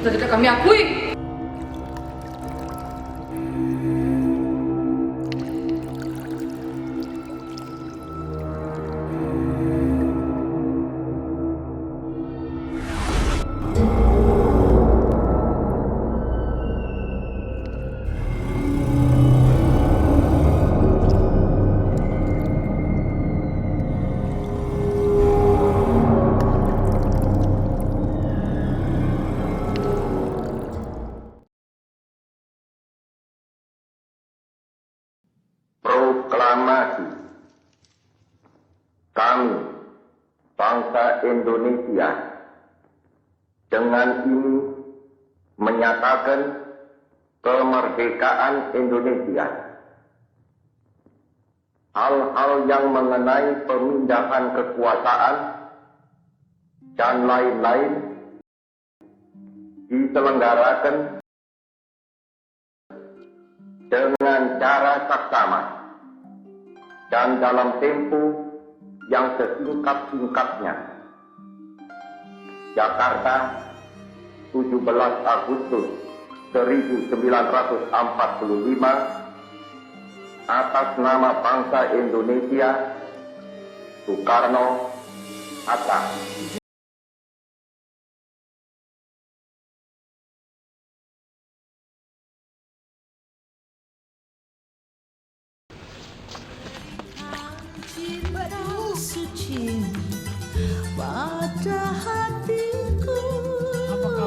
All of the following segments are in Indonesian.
sudah tidak kami akui. Proklamasi. Kami, bangsa Indonesia, dengan ini menyatakan kemerdekaan Indonesia. Hal-hal yang mengenai pemindahan kekuasaan dan lain-lain diselenggarakan dengan cara saksama dan dalam tempo yang sesingkat-singkatnya. Jakarta, 17 Agustus 1945, atas nama bangsa Indonesia, Soekarno, Hatta. Suci pada hatiku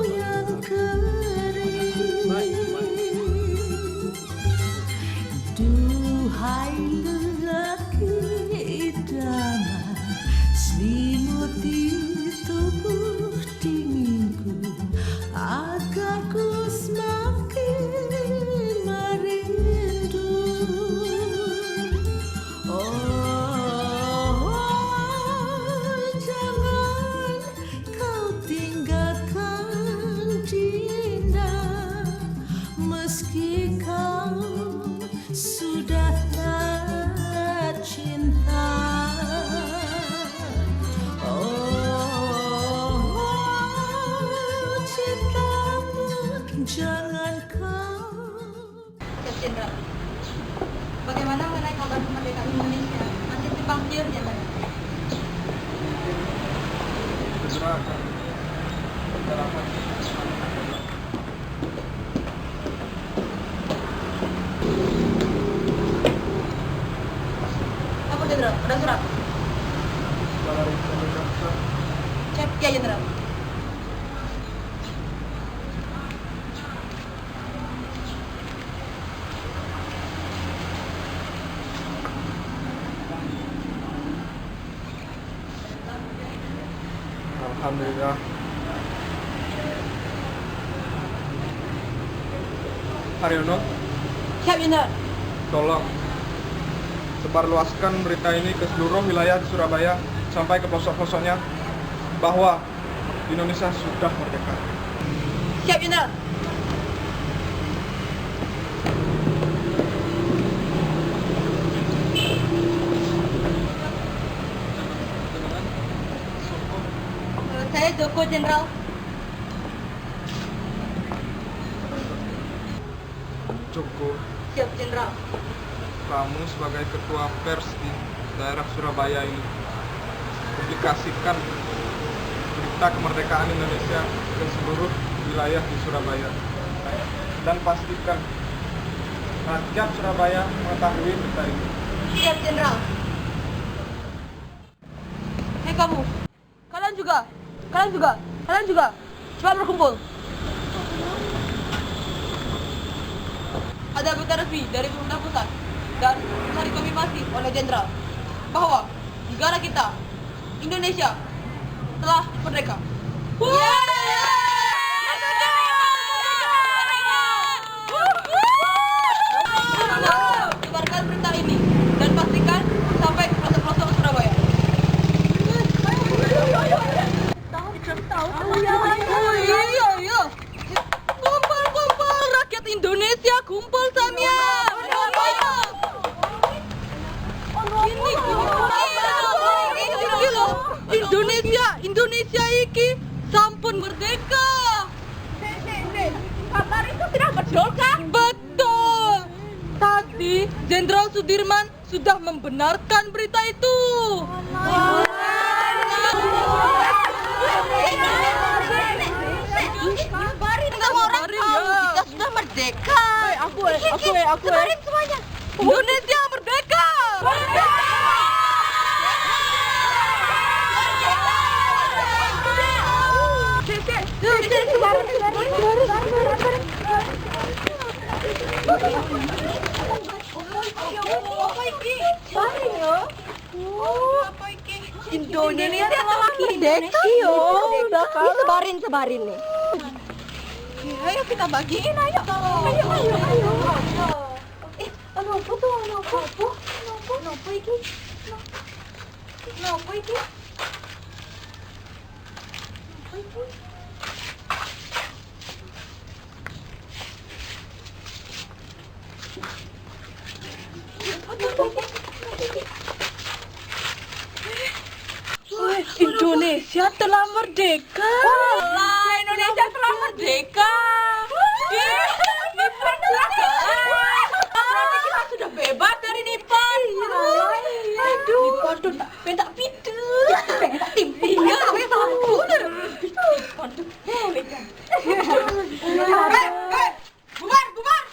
yang kering. Duhai lelaki idaman, selimuti tubuh dinginku, agar ku semakin merindu. Meski kau sudah tak cinta, cintamu jangan kau. Chef Jenderal, bagaimana mengenai kabar kemerdekaan Indonesia? Masih simpang siur, Jenderal? Segera akan bicarakan. Jenderal, ada surat. Dari Jakarta. Cep, ya Jenderal. Alhamdulillah. Haryono, Siap, Jenderal. tolong sebarluaskan berita ini ke seluruh wilayah di Surabaya sampai ke pelosok-pelosoknya bahwa Indonesia sudah merdeka. Siap, Jenderal. Saya Joko, Jenderal. Joko, Siap, Jenderal. kamu sebagai ketua pers di daerah Surabaya ini publikasikan berita kemerdekaan Indonesia ke seluruh wilayah di Surabaya dan pastikan rakyat Surabaya mengetahui berita ini. Siap, Jenderal. Hei kamu, kalian juga, cepat berkumpul. Ada berita resmi dari pemerintah pusat dan bisa dikonfirmasi oleh Jenderal bahwa negara kita, Indonesia, telah merdeka. Sebarkan berita ini dan pastikan sampai ke pelosok-pelosok Surabaya. Iya. Kumpul rakyat Indonesia, kumpul Samia. Ini loh, Indonesia iki sampun merdeka. kabar itu tidak betul kan? Betul. Tadi Jenderal Sudirman sudah membenarkan berita itu. Kita sudah merdeka. Aku. Sebarin semuanya. Indonesia merdeka. Indonesia telah merdeka. Sebarin nih. Ayo kita bagiin, ayo. Ano iki? Indonesia telah merdeka. Indonesia telah merdeka. Nippon telah kalah. Berarti kita sudah bebas dari Nippon. Nippon tuh pentak pitu. Pentak timpi. Iya, pentak bener. Nippon tuh. Bubar.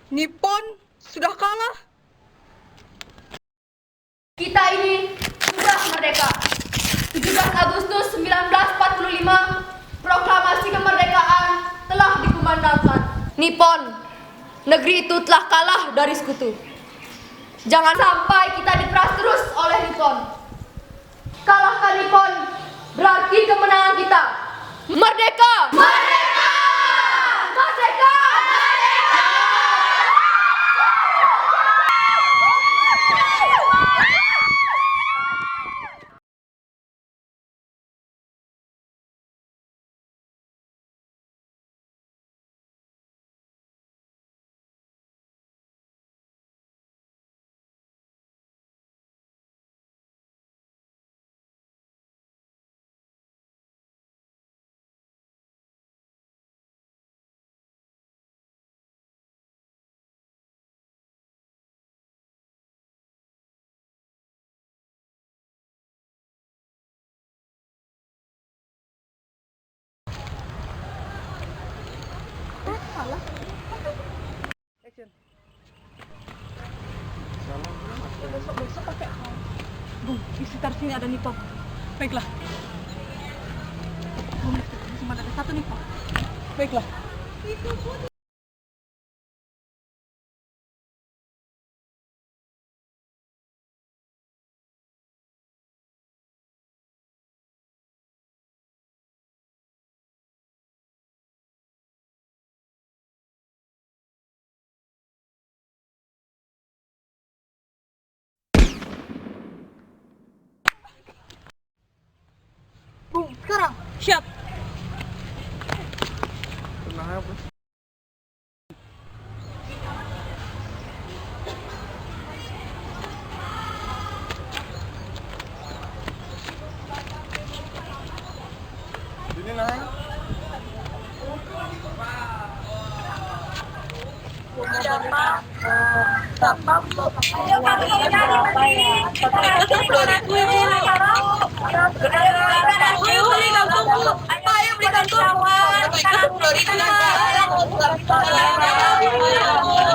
Nippon sudah kalah. Kita ini sudah merdeka. 17 Agustus 1945, proklamasi kemerdekaan telah dikumandangkan. Nippon, negeri itu telah kalah dari sekutu. Jangan sampai kita diperas terus oleh Nippon. Kalahkan Nippon berarti kemenangan kita. Merdeka! Merdeka! Merdeka! Besok pakai Bung, di sekitar sini ada Nippon. Baiklah. Bung, cuma ada satu Nippon. Baiklah. Bung, sekarang. Siap. Tenang ya, Bos. Ini nah. Ayo belikan tungguan.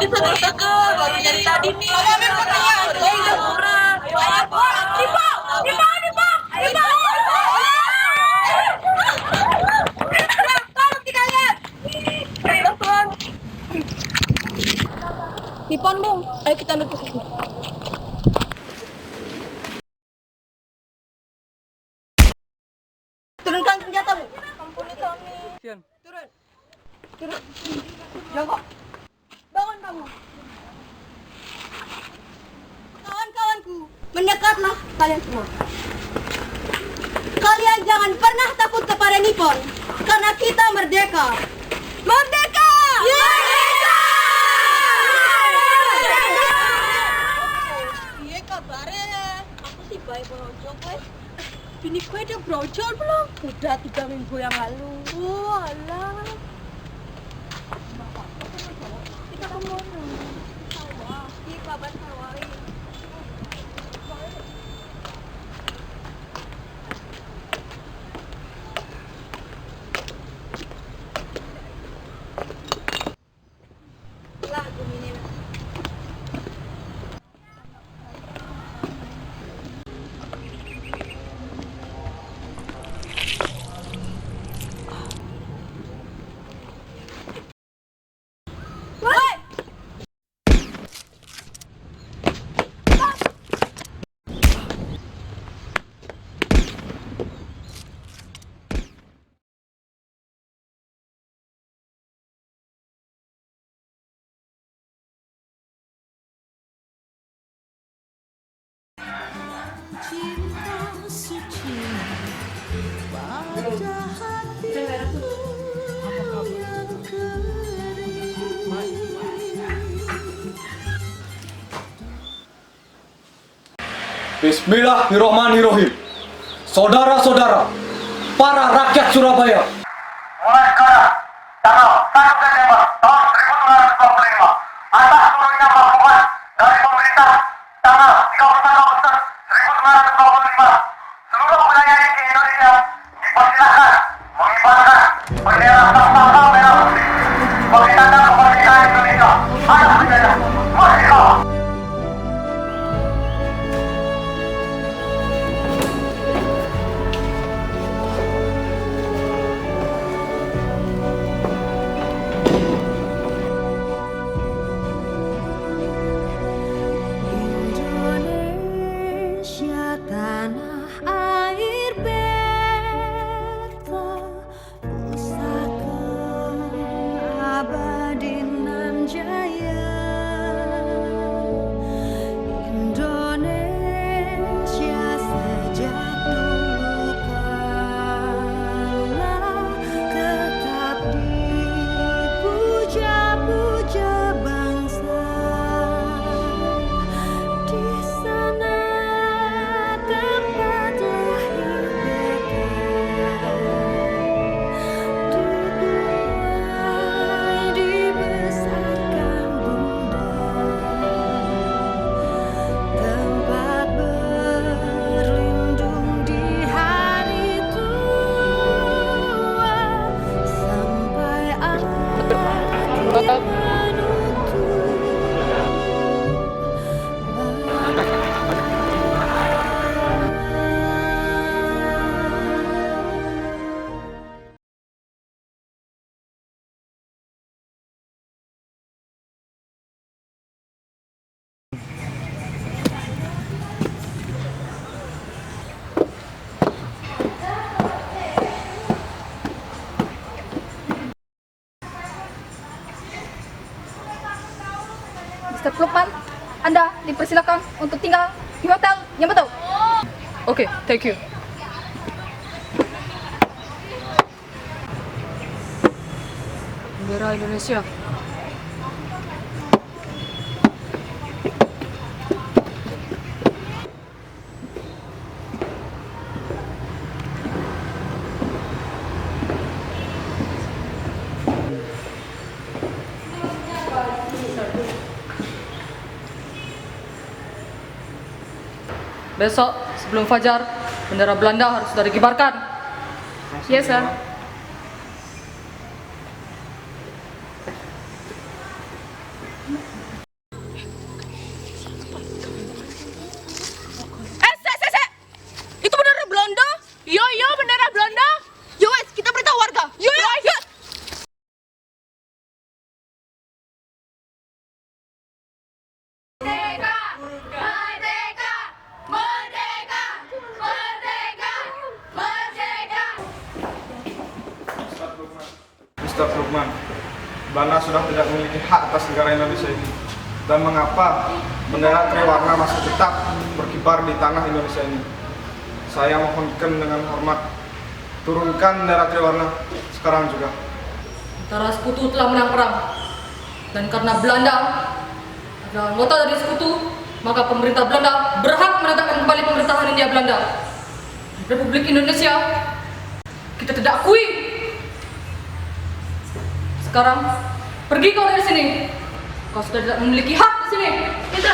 Seger-seger baru dari tadi nih. Nippon, Bung. Ayo kita nutup sini. Turunkan senjata, Bu. Ampuni kami. Sian. Turun. Jongkok. Bangun kamu. Kawan-kawanku, mendekatlah kalian semua. Kalian jangan pernah takut kepada Nippon, karena kita merdeka. Merdeka! Merdeka! Aku yang lalu. Alah. Kita ke mana? Sawah. Di kaban sawah. Lagu ini. Cinta suci pada hatiku yang kering. Bismillahirrohmanirrohim. Saudara-saudara, para rakyat Surabaya. Mulai sekarang, tanggal 1 Desember tahun 1925, atas turunnya maklumat dari pemerintah tanggal 31 Agustus 1925, seluruh wilayah di Indonesia dipersilakan mengibarkan bendera Saka Merah Putih sebagai tanda kemerdekaan Indonesia atas penjajah. Merdeka! Indonesia tanah air beta, pusaka abadi nan jaya. Indonesia sejak dulu kala tetap dipuja-puja bangsa. Di sana tempat lahir beta, dibuai dibesarkan bunda, tempat berlindung di hari tua sampai akhir menutup. Mr. Lukman, Anda dipersilakan untuk tinggal di hotel yang betul. Oke, thank you. Bendera Indonesia. Besok sebelum fajar, bendera Belanda harus sudah dikibarkan. Yes, sir. Itu bendera Belanda? Yo, bendera Belanda. Yo, wes, kita beritahu warga. Yo. Merdeka! Merdeka! Merdeka! Merdeka! Merdeka! Mr. Lukman, Belanda sudah tidak memiliki hak atas negara Indonesia ini. Dan mengapa bendera triwarna masih tetap berkibar di tanah Indonesia ini? Saya mohonkan dengan hormat, turunkan bendera triwarna sekarang juga. Tentara sekutu telah menang perang. Dan karena Belanda adalah anggota dari sekutu, maka pemerintah Belanda berhak menetapkan kembali pemerintahan Hindia Belanda. Republik Indonesia kita tidak akui. Sekarang pergi kau dari sini. Kau sudah tidak memiliki hak di sini. Kita.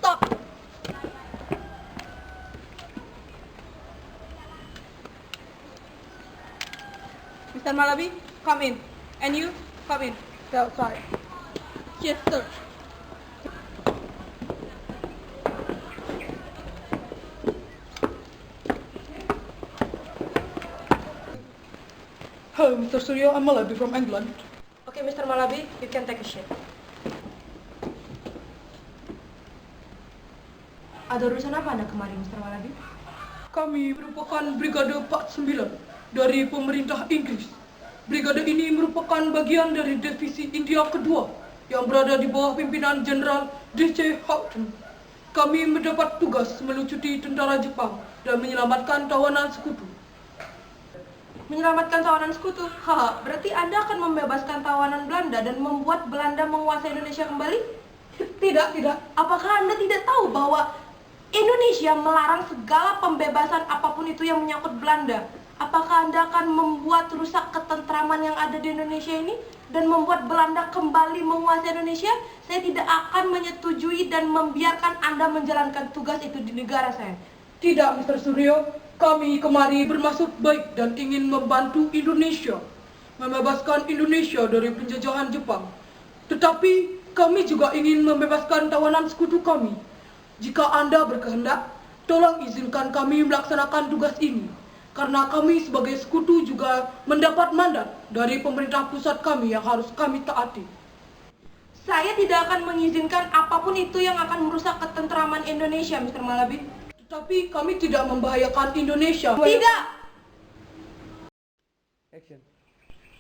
Stop. Mr. Malabi, come in. And you, come in. Outside. Yes, sir. Hello, Mr. Suryo. I'm Malabi from England. Okay, Mr. Malabi, you can take a seat. Ada urusan apa Anda kemari, Mr. Malabi? Kami merupakan Brigade 49 dari pemerintah Inggris. Brigade ini merupakan bagian dari divisi India kedua yang berada di bawah pimpinan Jenderal D.C. Houghton. Kami mendapat tugas melucuti tentara Jepang dan menyelamatkan tawanan sekutu. Menyelamatkan tawanan sekutu? Haha, berarti Anda akan membebaskan tawanan Belanda dan membuat Belanda menguasai Indonesia kembali? Tidak. Apakah Anda tidak tahu bahwa Indonesia melarang segala pembebasan apapun itu yang menyangkut Belanda? Apakah Anda akan membuat rusak ketentraman yang ada di Indonesia ini dan membuat Belanda kembali menguasai Indonesia? Saya tidak akan menyetujui dan membiarkan Anda menjalankan tugas itu di negara saya. Tidak, Mr. Suryo. Kami kemari bermaksud baik dan ingin membantu Indonesia, membebaskan Indonesia dari penjajahan Jepang. Tetapi kami juga ingin membebaskan tawanan sekutu kami. Jika Anda berkehendak, tolong izinkan kami melaksanakan tugas ini. Karena kami sebagai sekutu juga mendapat mandat dari pemerintah pusat kami yang harus kami taati. Saya tidak akan mengizinkan apapun itu yang akan merusak ketentraman Indonesia, Mr. Malabi. Tetapi kami tidak membahayakan Indonesia. Tidak!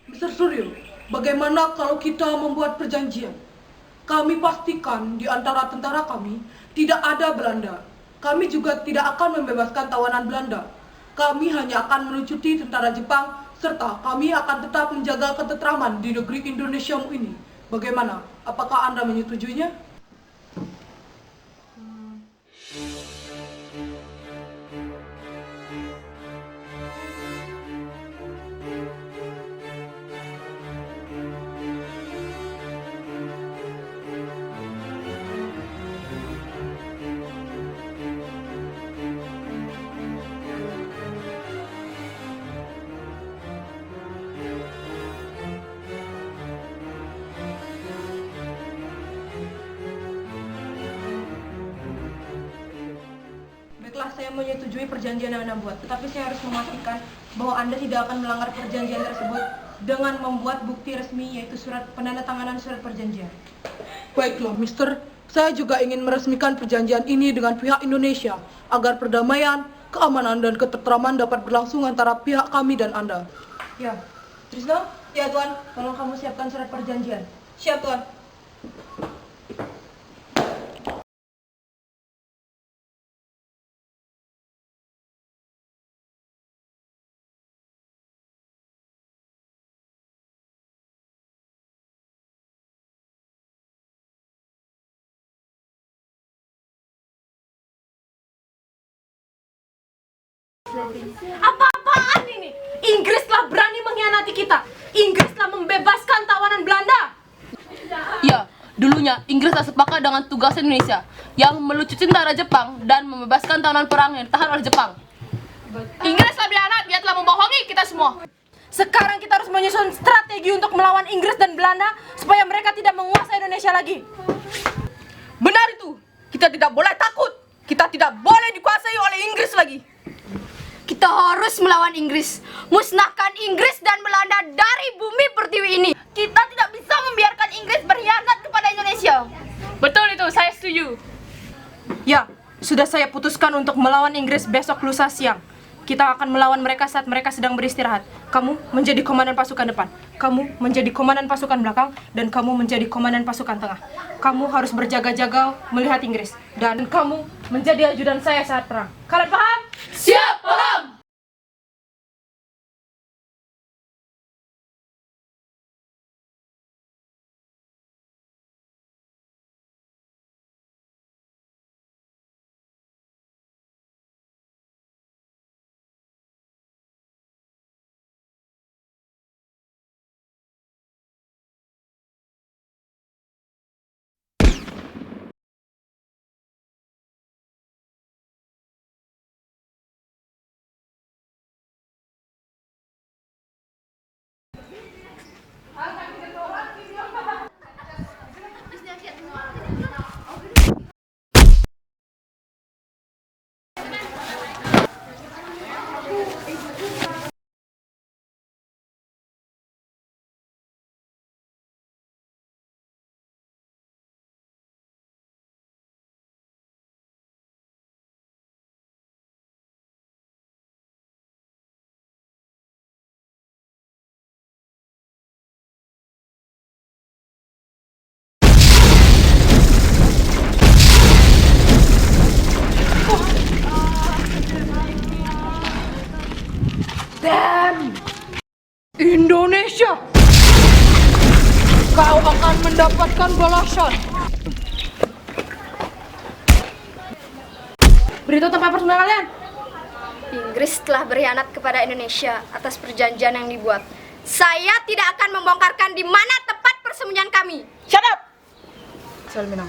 Mr. Suryo, bagaimana kalau kita membuat perjanjian? Kami pastikan di antara tentara kami tidak ada Belanda. Kami juga tidak akan membebaskan tawanan Belanda. Kami hanya akan melucuti tentara Jepang, serta kami akan tetap menjaga ketentraman di negeri Indonesia ini. Bagaimana? Apakah Anda menyetujuinya? saya menyetujui perjanjian yang Anda buat, tetapi saya harus memastikan bahwa Anda tidak akan melanggar perjanjian tersebut dengan membuat bukti resmi, yaitu surat penandatanganan surat perjanjian. Baiklah, Mister. Saya juga ingin meresmikan perjanjian ini dengan pihak Indonesia agar perdamaian, keamanan, dan ketentraman dapat berlangsung antara pihak kami dan Anda. Ya, Trisno? Ya Tuan, tolong kamu siapkan surat perjanjian. Siap Tuan. Apa-apaan ini? Inggris telah berani mengkhianati kita. Inggris telah membebaskan tawanan Belanda. Ya, dulunya Inggris telah sepakat dengan tugas Indonesia yang melucuti tentara Jepang dan membebaskan tawanan perang yang ditahan oleh Jepang. Inggris telah berkhianat, dia telah membohongi kita semua. Sekarang kita harus menyusun strategi untuk melawan Inggris dan Belanda supaya mereka tidak menguasai Indonesia lagi. Benar itu. Kita tidak boleh takut. Kita tidak boleh dikuasai oleh Inggris lagi. Kita harus melawan Inggris. Musnahkan Inggris dan Belanda dari bumi pertiwi ini. Kita tidak bisa membiarkan Inggris berkhianat kepada Indonesia. Betul itu, saya setuju. Ya, sudah saya putuskan untuk melawan Inggris besok lusa siang. Kita akan melawan mereka saat mereka sedang beristirahat. Kamu menjadi komandan pasukan depan. Kamu menjadi komandan pasukan belakang. Dan kamu menjadi komandan pasukan tengah. Kamu harus berjaga-jaga melihat Inggris. Dan kamu menjadi ajudan saya saat perang. Kalian paham? Siap, paham! Indonesia, kau akan mendapatkan balasan. Beritahu tempat persembunyian kalian. Inggris telah berkhianat kepada Indonesia atas perjanjian yang dibuat. Saya tidak akan membongkarkan di mana tempat persembunyian kami. Shut up! Salam Minang.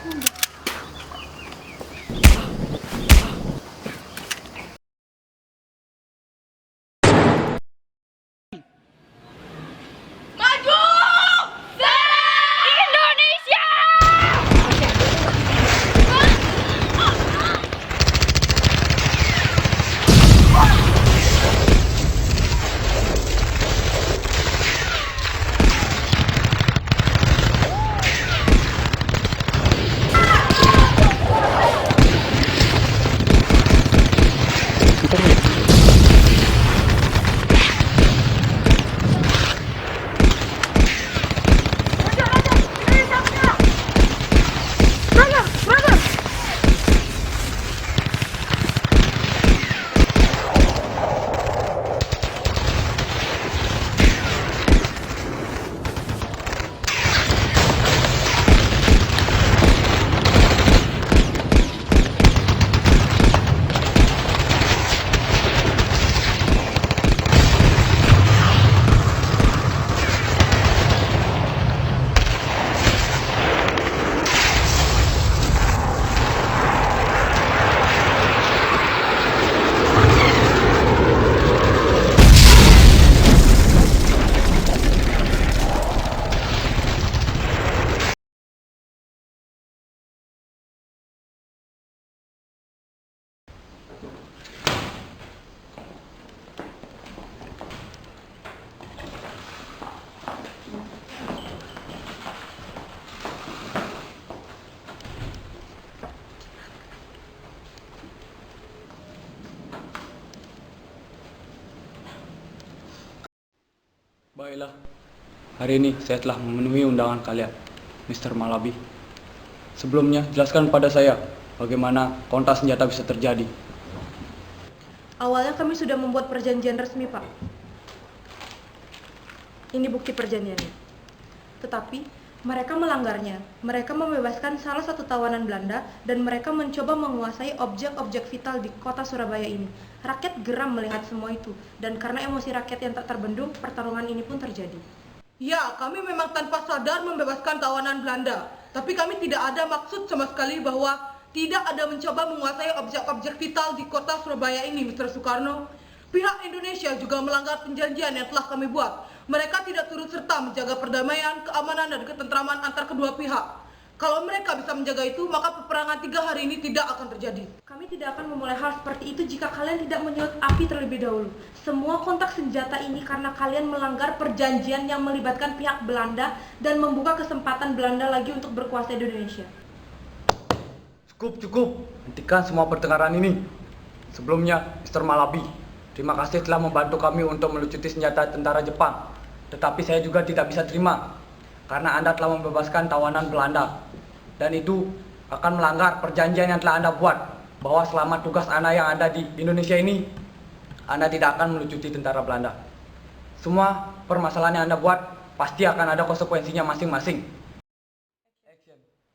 Baiklah, hari ini saya telah memenuhi undangan kalian, Mr. Malabi. Sebelumnya, jelaskan pada saya bagaimana kontak senjata bisa terjadi. Awalnya kami sudah membuat perjanjian resmi, Pak. Ini bukti perjanjiannya. Tetapi mereka melanggarnya. Mereka membebaskan salah satu tawanan Belanda dan mereka mencoba menguasai objek-objek vital di kota Surabaya ini. Rakyat geram melihat semua itu dan karena emosi rakyat yang tak terbendung, pertarungan ini pun terjadi. Ya, kami memang tanpa sadar membebaskan tawanan Belanda. Tapi kami tidak ada maksud sama sekali bahwa tidak ada mencoba menguasai objek-objek vital di kota Surabaya ini, Mr. Soekarno. Pihak Indonesia juga melanggar perjanjian yang telah kami buat. Mereka tidak turut serta menjaga perdamaian, keamanan, dan ketentraman antar kedua pihak. Kalau mereka bisa menjaga itu, maka peperangan 3 hari ini tidak akan terjadi. Kami tidak akan memulai hal seperti itu jika kalian tidak menyulut api terlebih dahulu. Semua kontak senjata ini karena kalian melanggar perjanjian yang melibatkan pihak Belanda dan membuka kesempatan Belanda lagi untuk berkuasa di Indonesia. Cukup. Hentikan semua pertengkaran ini. Sebelumnya, Mr. Malabi, terima kasih telah membantu kami untuk melucuti senjata tentara Jepang. Tetapi saya juga tidak bisa terima karena Anda telah membebaskan tawanan Belanda. Dan itu akan melanggar perjanjian yang telah Anda buat bahwa selama tugas Anda yang ada di Indonesia ini, Anda tidak akan melucuti tentara Belanda. Semua permasalahan yang Anda buat pasti akan ada konsekuensinya masing-masing.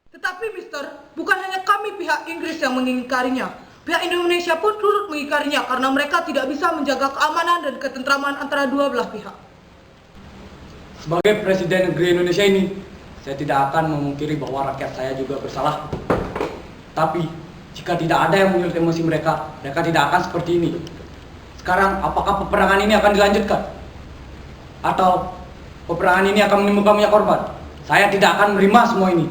Tetapi, Mister, bukan hanya kami pihak Inggris yang mengingkarinya. Pihak Indonesia pun turut mengingkarinya karena mereka tidak bisa menjaga keamanan dan ketentraman antara dua belah pihak. Sebagai Presiden negeri Indonesia ini, saya tidak akan memungkiri bahwa rakyat saya juga bersalah. Tapi, jika tidak ada yang menyulut emosi mereka tidak akan seperti ini. Sekarang, apakah peperangan ini akan dilanjutkan? Atau peperangan ini akan menimbulkan banyak korban? Saya tidak akan menerima semua ini.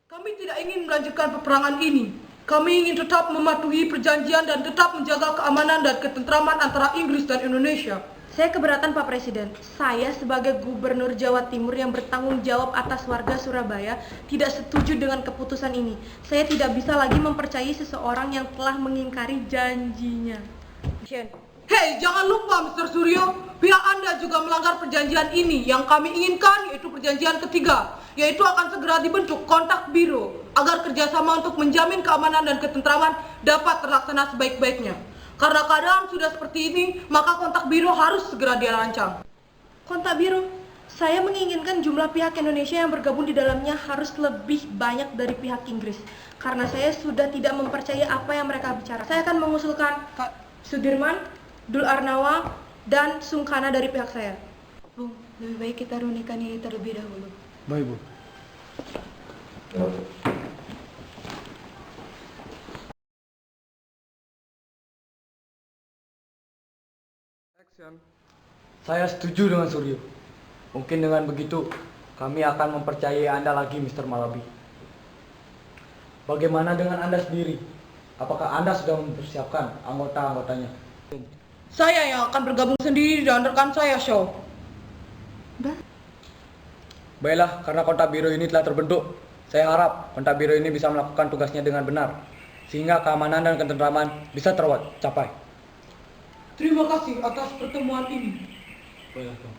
Kami tidak ingin melanjutkan peperangan ini. Kami ingin tetap mematuhi perjanjian dan tetap menjaga keamanan dan ketentraman antara Inggris dan Indonesia. Saya keberatan, Pak Presiden. Saya sebagai Gubernur Jawa Timur yang bertanggung jawab atas warga Surabaya tidak setuju dengan keputusan ini. Saya tidak bisa lagi mempercayai seseorang yang telah mengingkari janjinya. Hei, jangan lupa Mr. Suryo, pihak Anda juga melanggar perjanjian ini. Yang kami inginkan yaitu perjanjian ketiga, yaitu akan segera dibentuk kontak biro agar kerjasama untuk menjamin keamanan dan ketentraman dapat terlaksana sebaik-baiknya. Karena keadaan sudah seperti ini, maka kontak biro harus segera dirancang. Kontak biro? Saya menginginkan jumlah pihak Indonesia yang bergabung di dalamnya harus lebih banyak dari pihak Inggris. Karena saya sudah tidak mempercayai apa yang mereka bicara. Saya akan mengusulkan Kak Sudirman, Dul Arnawa, dan Sungkana dari pihak saya. Bu, lebih baik kita runikan ini terlebih dahulu. Baik, Bu. Saya setuju dengan Suryo. Mungkin dengan begitu, kami akan mempercayai Anda lagi, Mr. Malabi. Bagaimana dengan Anda sendiri? Apakah Anda sudah mempersiapkan anggota-anggotanya? Saya yang akan bergabung sendiri dan rekan saya, Shaw. Baiklah, karena kontak biro ini telah terbentuk, saya harap kontak biro ini bisa melakukan tugasnya dengan benar, sehingga keamanan dan ketentraman bisa tercapai. Terima kasih atas pertemuan ini. Baiklah, Bang.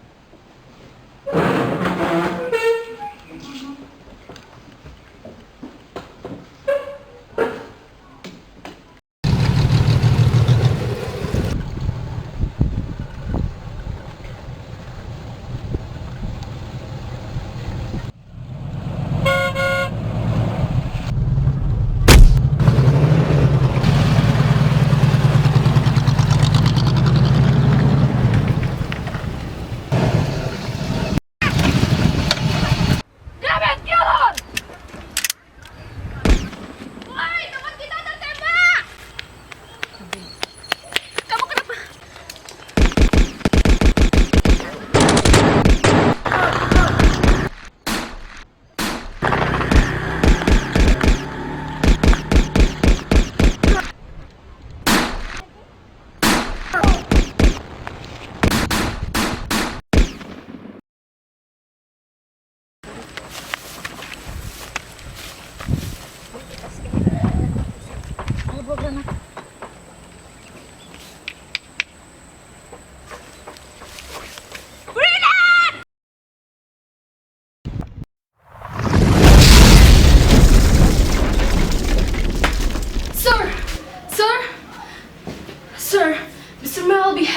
Kenapa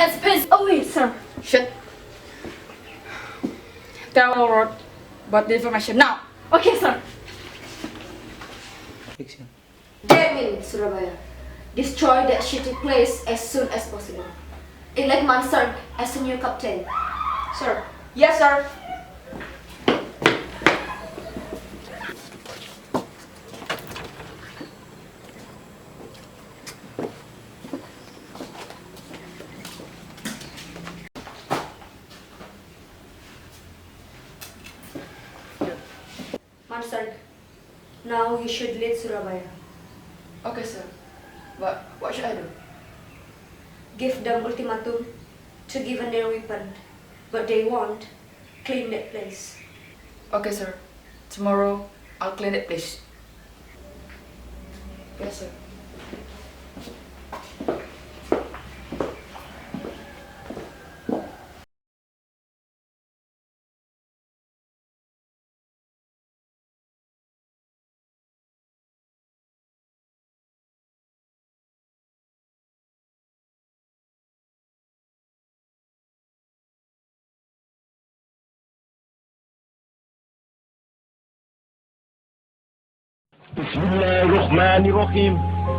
as pace away, sir. Shit. Tell our Lord about the information now. Okay, sir. Fiction. Get in, Surabaya. Destroy that shitty place as soon as possible. Elect Mansard as a new captain. Sir. Yes, sir. Mansard, now you should lead Surabaya. Okay, sir. But what should I do? Give them ultimatum to give them their weapon. But they won't. Clean that place. Okay, sir. Tomorrow, I'll clean that place. Yes, sir. Bismillahirrahmanirrahim.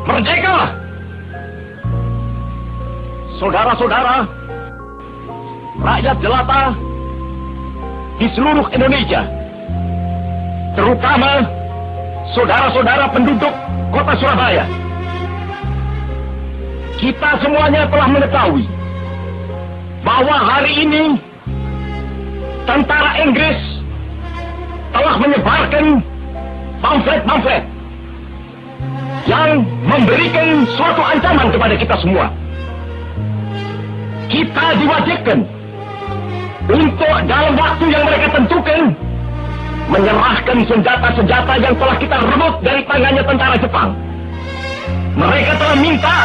Merdeka! Saudara-saudara, rakyat jelata di seluruh Indonesia, terutama saudara-saudara penduduk kota Surabaya. Kita semuanya telah mengetahui bahwa hari ini tentara Inggris telah menyebarkan pamflet-pamflet yang memberikan suatu ancaman kepada kita semua. Kita diwajibkan untuk dalam waktu yang mereka tentukan menyerahkan senjata-senjata yang telah kita rebut dari tangannya tentara Jepang. Mereka telah minta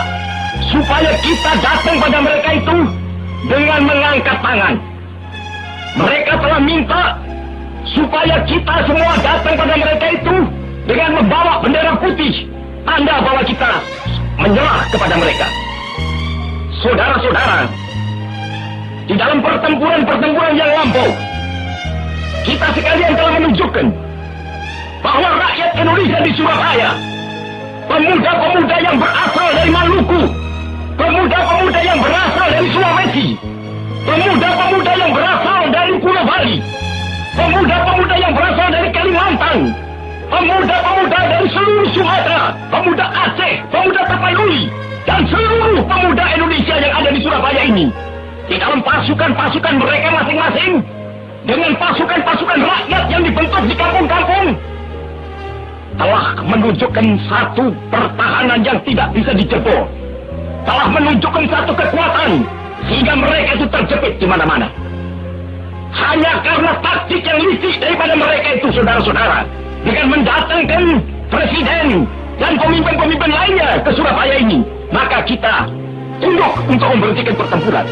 supaya kita datang pada mereka itu dengan mengangkat tangan. Mereka telah minta supaya kita semua datang pada mereka itu dengan membawa bendera putih, tanda bahwa kita menyerah kepada mereka. Saudara-saudara, di dalam pertempuran-pertempuran yang lampau, kita sekalian telah menunjukkan bahwa rakyat Indonesia di Surabaya, pemuda-pemuda yang berasal dari Maluku, pemuda-pemuda yang berasal dari Sulawesi, pemuda-pemuda yang berasal dari Pulau Bali, pemuda-pemuda yang berasal dari Kalimantan, pemuda-pemuda dari seluruh Sumatera, pemuda Aceh, pemuda Tapanuli, dan seluruh pemuda Indonesia yang ada di Surabaya ini, di dalam pasukan-pasukan mereka masing-masing, dengan pasukan-pasukan rakyat yang dibentuk di kampung-kampung, telah menunjukkan satu pertahanan yang tidak bisa dijebol, telah menunjukkan satu kekuatan sehingga mereka itu terjepit di mana-mana. Hanya karena taktik yang licik daripada mereka itu, saudara-saudara, dengan mendatangkan presiden dan pemimpin-pemimpin lainnya ke Surabaya ini, maka kita tunduk untuk memberhentikan pertempuran.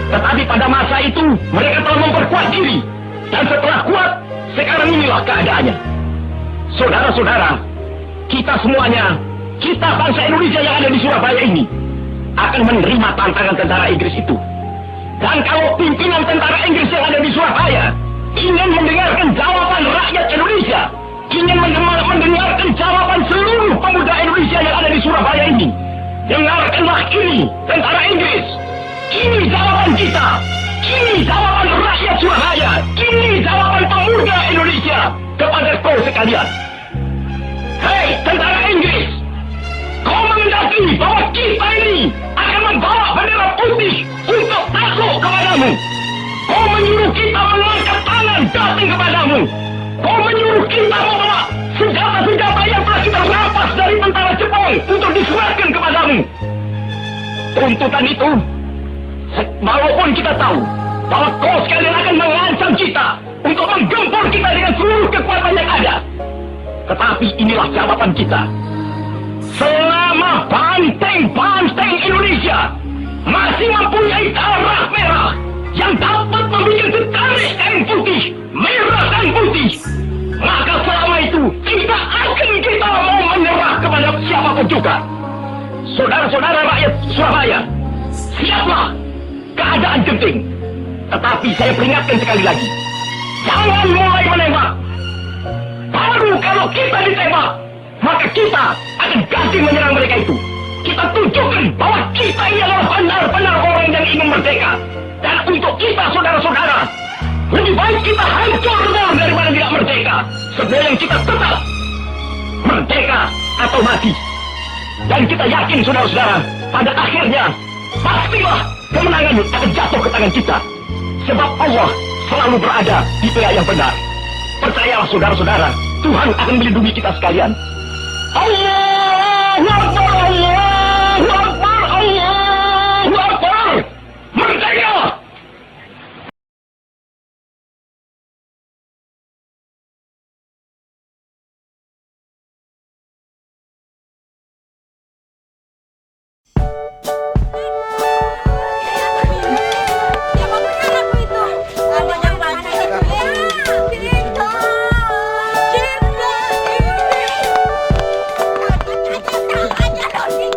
Tetapi pada masa itu mereka telah memperkuat diri, dan setelah kuat, sekarang inilah keadaannya. Saudara-saudara, kita semuanya, kita bangsa Indonesia yang ada di Surabaya ini, akan menerima tantangan tentara Inggris itu. Dan kalau pimpinan tentara Inggris yang ada di Surabaya ingin mendengarkan jawaban rakyat Indonesia, ingin mendengarkan jawaban seluruh pemuda Indonesia yang ada di Surabaya ini, dengarkanlah ini, tentara Inggris. Ini jawaban kita. Ini jawaban rakyat Surabaya. Ini jawaban pemuda Indonesia kepada kau sekalian. Hei, tentara Inggris, kau mengendaki bahwa kita ini akan membawa bendera putih untuk takluk kepadamu. Kau menyuruh kita mengangkat tangan datang kepadamu. Kau menyuruh kita membawa senjata-senjata yang telah kita rampas dari tentara Jepang untuk diserahkan kepadamu. Tuntutan itu, walaupun kita tahu bahwa kau sekalian akan mengancam kita untuk menggempur kita dengan seluruh kekuatan yang ada, tetapi inilah jawaban kita. Selama banteng-banteng Indonesia masih mempunyai darah merah yang dapat membuat setarik kain putih, merah dan putih, maka selama itu tidak akan kita mau menyerah kepada siapapun juga. Saudara-saudara rakyat Surabaya, siaplah tahan genting. Tetapi saya peringatkan sekali lagi, jangan mulai menembak. Baru kalau kita ditembak, maka kita akan ganti menyerang mereka itu. Kita tunjukkan bahwa kita ini adalah benar-benar orang yang ingin merdeka. Dan untuk kita, saudara-saudara, lebih baik kita hancur dulu daripada tidak merdeka. Sebelum kita tetap merdeka atau mati. Dan kita yakin, saudara-saudara, pada akhirnya pastilah kemenangan akan jatuh ke tangan kita. Sebab Allah selalu berada di pihak yang benar. Percayalah, saudara-saudara, Tuhan akan melindungi kita sekalian. Allahu Akbar, Allahu Akbar, Allahu Akbar. Merdeka! Cinta ini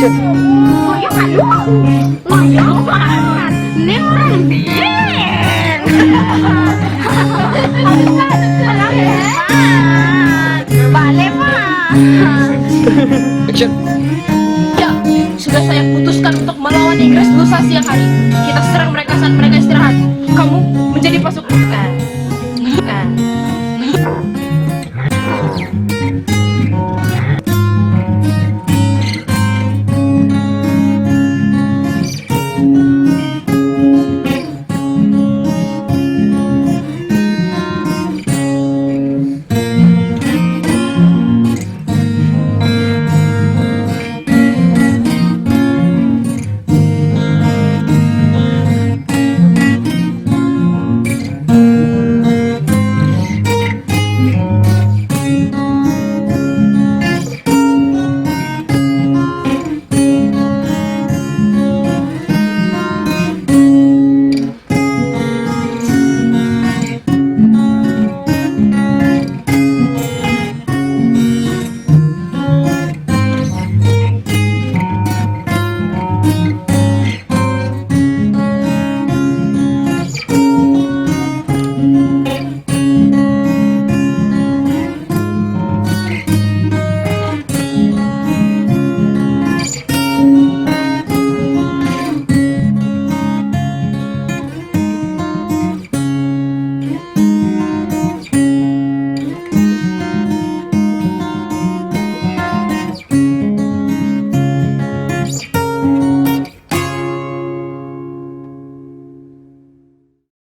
Action. Ini orang Balik, Pak. Action.